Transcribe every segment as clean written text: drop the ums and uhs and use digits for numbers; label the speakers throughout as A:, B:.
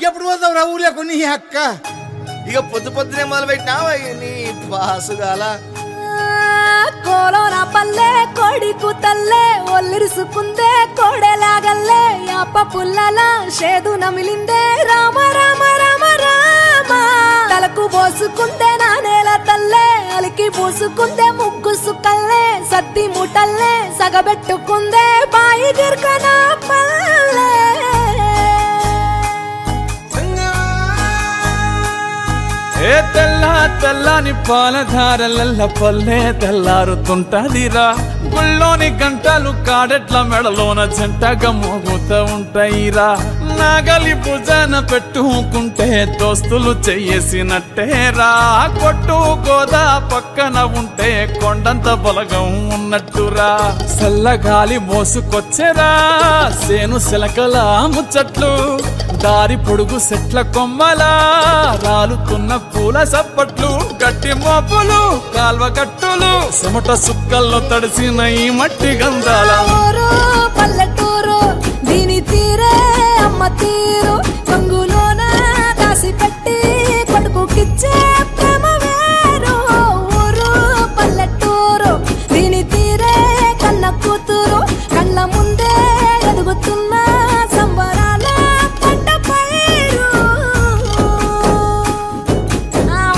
A: ఎప్పుడు పోతావు రా ఊళ్ళో కొన్ని అక్క
B: ఇక పొద్దు పొద్దునే మొదలు పెట్టినావా నీ బాసుగాల
C: కోలోన పల్లె కోడి కూతల్లే ఒల్లిరుసుకుందే కోడెలాగల్లే యాప పుల్లల షేదు నమిలిందే రామ రామ రామ రామ తలకు పోసుకుందే నా నేల తల్లే అలికి పూసుకుందే ముగ్గు సుక్కల్లే సత్తి ముటల్లే సగబెట్టుకుందే బాయి గిర్కన పల్లె
D: ఏ తెల్ల తెల్లని పాలధారలల్ల పల్లె తెల్లారుతుంటదిరా గుళ్ళోని గంటలు కాడెట్ల మెడలోన జంటగా మోగుతూ ఉంటాయిరా నాగలి భుజాన పెట్టుకుంటే దోస్తులు చెయ్యేసినట్టేరా కొట్టు గోదా పక్కన ఉంటే కొండంత బలగం ఉన్నట్టురా చల్లగాలి మోసుకొచ్చెరా సేను సిలకల ముచ్చట్లు దారి పొడుగు సెట్ల కొమ్మలా రాలుతున్న పూల సప్పట్లు గట్టి మోపులు కాల్వ గట్టులు చెమట సుక్కల్లో తడిసిన ఈ మట్టి గంధాల
C: పల్లెటూరు దీని తీరే అమ్మ తీరు కంగులోన దాసి పెట్టి కొడుకుకిచ్చే ప్రేమ వేరు ఊరు పల్లెటూరు దీని తీరే కన్న కూతురు కళ్ళ ముందే ఎదుగుతున్న సంబరాల పంట పైరు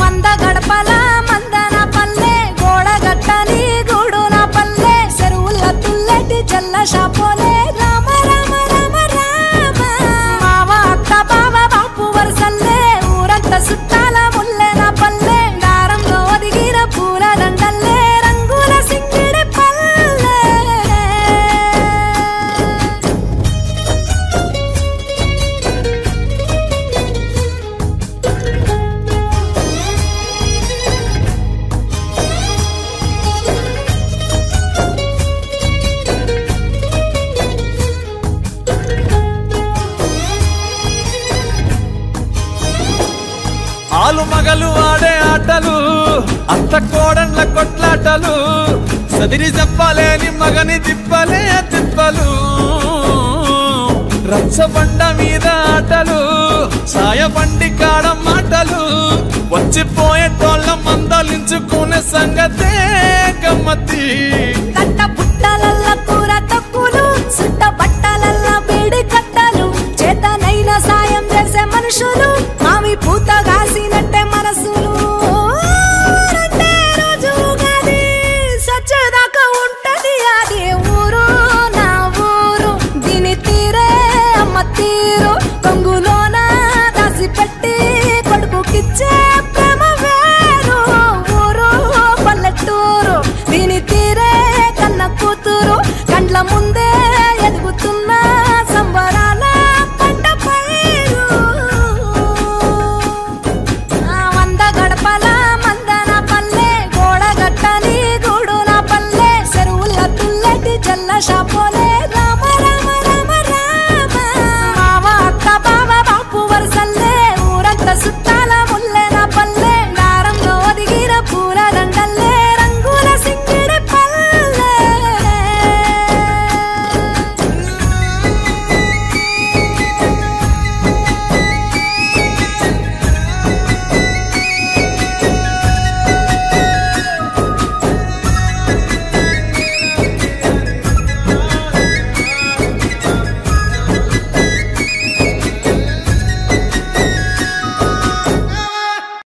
C: వంద గడపల మందన పల్లె గోడగట్టని గూడున పల్లె చెరువుల తుల్లెటి జల్ల షాపోలే రామ రామ రామ రామ మావ అత్త బావ బాపు వరసల్లే ఊరంత సుట్టాల ముల్లెన పల్లె దారంలో ఒదిగిన పూల దండల్లే రంగుల సింగిడి పల్లె
D: ఆలు మగలు ఆడే ఆటలు అత్త కోడన్ల కొట్లాటలు సదిరి చెప్పలేని మగని తిప్పలే తిప్పలు రచ్చబండ మీద ఆటలు ఛాయబండి కాడ మాటలు వచ్చిపోయేటోళ్ళ మందలించుకునే సంగతే గమ్మతి
C: కట్ట పుట్టలల్ల కూర తక్కులు సుట్ట బట్టలల్ల వేడి కట్టలు చేతనైన సాయం చేసే మనుషులు మావి పూత